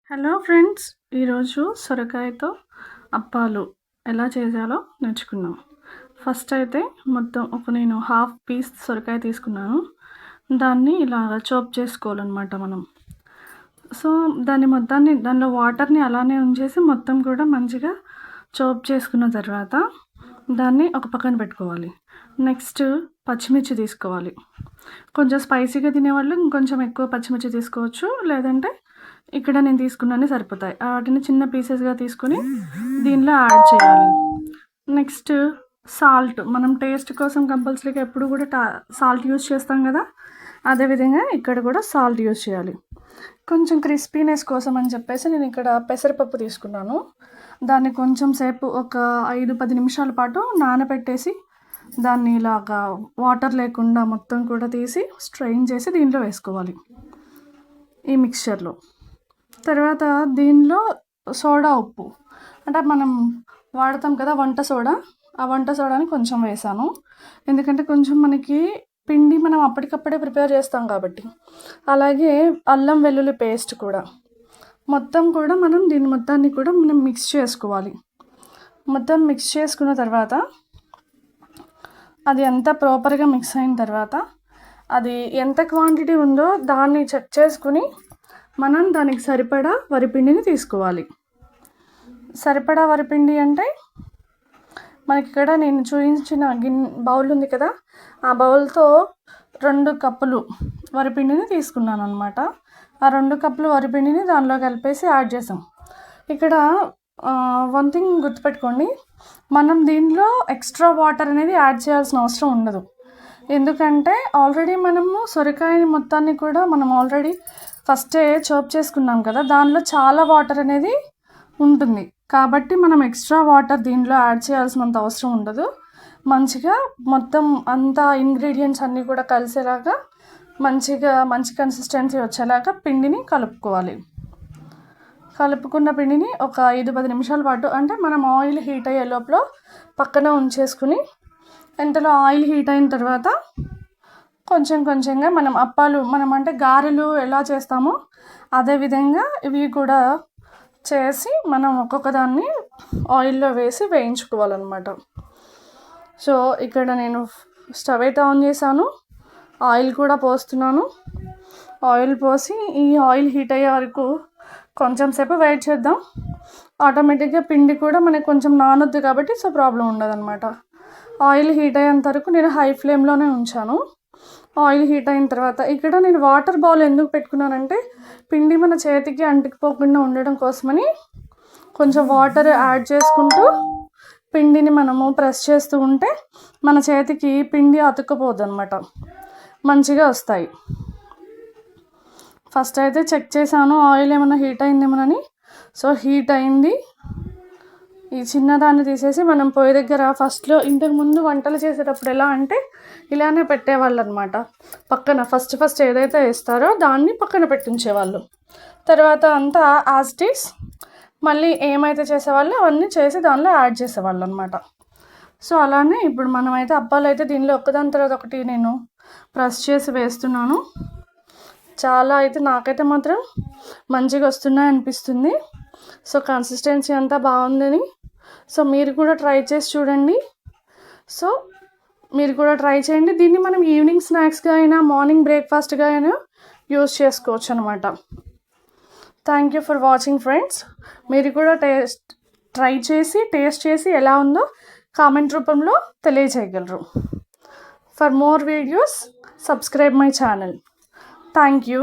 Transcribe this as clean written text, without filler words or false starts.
Hello friends, ఈరోజు సొరకాయతో అప్పాలు ఎలా చేయాలో నేర్చుకుందాం. ఫస్ట్ అయితే నేను హాఫ్ పీస్ సొరకాయ తీసుకున్నాను. దాన్ని ఇలాగ చాప్ చేసుకోవాలన్నమాట మనం. సో దానిలో వాటర్ని అలానే ఉంచేసి మొత్తం కూడా మంచిగా చాప్ చేసుకున్న తర్వాత దాన్ని ఒక పక్కన పెట్టుకోవాలి. నెక్స్ట్ పచ్చిమిర్చి తీసుకోవాలి. కొంచెం స్పైసీగా తినేవాళ్ళు ఇంకొంచెం ఎక్కువ పచ్చిమిర్చి తీసుకోవచ్చు, లేదంటే ఇక్కడ నేను తీసుకున్నానే సరిపోతాయి. వాటిని చిన్న పీసెస్గా తీసుకొని దీనిలో యాడ్ చేయాలి. నెక్స్ట్ సాల్ట్, మనం టేస్ట్ కోసం కంపల్సరీగా ఎప్పుడు కూడా సాల్ట్ యూస్ చేస్తాం కదా, అదేవిధంగా ఇక్కడ కూడా సాల్ట్ యూస్ చేయాలి. కొంచెం క్రిస్పీనెస్ కోసం అని చెప్పేసి నేను ఇక్కడ పెసరపప్పు తీసుకున్నాను. దాన్ని కొంచెం సేపు ఒక 5-10 నిమిషాల పాటు నానబెట్టేసి దాన్ని ఇలాగా వాటర్ లేకుండా మొత్తం కూడా తీసి స్ట్రెయిన్ చేసి దీంట్లో వేసుకోవాలి ఈ మిక్స్చర్లో. తర్వాత దీనిలో సోడా ఉప్పు, అంటే మనం వాడతాం కదా వంట సోడా, ఆ వంట సోడాని కొంచెం వేసాను. ఎందుకంటే కొంచెం మనకి పిండి మనం అప్పటికప్పుడే ప్రిపేర్ చేస్తాం కాబట్టి. అలాగే అల్లం వెల్లుల్లి పేస్ట్ కూడా మొత్తం కూడా దీన్ని మొత్తాన్ని కూడా మనం మిక్స్ చేసుకోవాలి. మొత్తం మిక్స్ చేసుకున్న తర్వాత అది అంతా ప్రాపర్గా మిక్స్ అయిన తర్వాత అది ఎంత క్వాంటిటీ ఉందో దాన్ని చెక్ చేసుకుని మనం దానికి సరిపడా వరిపిండిని తీసుకోవాలి. సరిపడా వరిపిండి అంటే మనకి ఇక్కడ నేను చూపించిన బౌల్ ఉంది కదా, ఆ బౌల్తో 2 కప్పులు వరిపిండిని తీసుకున్నాను అనమాట. ఆ 2 కప్పులు వరిపిండిని దానిలో కలిపేసి యాడ్ చేసాం. ఇక్కడ వన్ థింగ్ గుర్తుపెట్టుకోండి, మనం దీనిలో ఎక్స్ట్రా వాటర్ అనేది యాడ్ చేయాల్సిన అవసరం ఉండదు. ఎందుకంటే ఆల్రెడీ మనము సొరకాయని మొత్తాన్ని కూడా మనం ఆల్రెడీ ఫస్టే చాప్ చేసుకున్నాం కదా, దానిలో చాలా వాటర్ అనేది ఉంటుంది కాబట్టి మనం ఎక్స్ట్రా వాటర్ దీనిలో యాడ్ చేయాల్సినంత అవసరం ఉండదు. మంచిగా మొత్తం అంతా ఇంగ్రీడియంట్స్ అన్నీ కూడా కలిసేలాగా మంచి కన్సిస్టెన్సీ వచ్చేలాగా పిండిని కలుపుకోవాలి. కలుపుకున్న పిండిని ఒక 5-10 నిమిషాల పాటు, అంటే మనం ఆయిల్ హీట్ అయ్యే లోపల పక్కన ఉంచేసుకుని, ఇంతలో ఆయిల్ హీట్ అయిన తర్వాత కొంచెంగా మనం అంటే గారెలు ఎలా చేస్తామో అదేవిధంగా ఇవి కూడా చేసి మనం ఒక్కొక్క దాన్ని ఆయిల్లో వేసి వేయించుకోవాలన్నమాట. సో ఇక్కడ నేను స్టవ్ అయితే ఆన్ చేశాను, ఆయిల్ కూడా పోస్తున్నాను. ఆయిల్ పోసి ఈ ఆయిల్ హీట్ అయ్యే వరకు కొంచెం సేపు వెయిట్ చేద్దాం. ఆటోమేటిక్గా పిండి కూడా మనకి కొంచెం నానొద్దు కాబట్టి సో ప్రాబ్లం ఉండదన్నమాట. ఆయిల్ హీట్ అయ్యేంత వరకు నేను హై ఫ్లేమ్లోనే ఉంచాను. ఆయిల్ హీట్ అయిన తర్వాత ఇక్కడ నేను వాటర్ బౌల్ ఎందుకు పెట్టుకున్నానంటే పిండి మన చేతికి అంటుకుపోకుండా ఉండడం కోసమని కొంచెం వాటర్ యాడ్ చేసుకుంటూ పిండిని మనము ప్రెస్ చేస్తూ ఉంటే మన చేతికి పిండి అతుక్కుపోద్ది అనమాట, మంచిగా వస్తాయి. ఫస్ట్ అయితే చెక్ చేశాను ఆయిల్ ఏమైనా హీట్ అయిందేమోనని. సో హీట్ అయింది. ఈ చిన్నదాన్ని తీసేసి మనం పొయ్యి దగ్గర ఫస్ట్లో ఇంతకుముందు వంటలు చేసేటప్పుడు ఎలా అంటే ఇలానే పెట్టేవాళ్ళు అనమాట. పక్కన ఫస్ట్ ఏదైతే వేస్తారో దాన్ని పక్కన పెట్టించేవాళ్ళు. తర్వాత అంతా యాజ్ ఇట్ ఈస్ మళ్ళీ ఏమైతే చేసేవాళ్ళు అవన్నీ చేసి దానిలో యాడ్ చేసేవాళ్ళు అనమాట. సో అలానే ఇప్పుడు మనమైతే అప్పాలు అయితే దీనిలో ఒకదాని తర్వాత ఒకటి నేను ప్రెస్ చేసి వేస్తున్నాను. చాలా అయితే నాకైతే మాత్రం మంచిగా వస్తున్నాయి అనిపిస్తుంది. సో కన్సిస్టెన్సీ అంతా బాగుందని, సో మీరు కూడా ట్రై చేసి చూడండి. సో మీరు కూడా ట్రై చేయండి. దీన్ని మనం ఈవినింగ్ స్నాక్స్గా అయినా మార్నింగ్ బ్రేక్ఫాస్ట్గా అయినా యూస్ చేసుకోవచ్చు అనమాట. Thank you for watching friends. మీరు కూడా ట్రై చేసి టేస్ట్ చేసి ఎలా ఉందో కామెంట్ రూపంలో తెలియజేయగలరు. For more videos subscribe my channel. Thank you.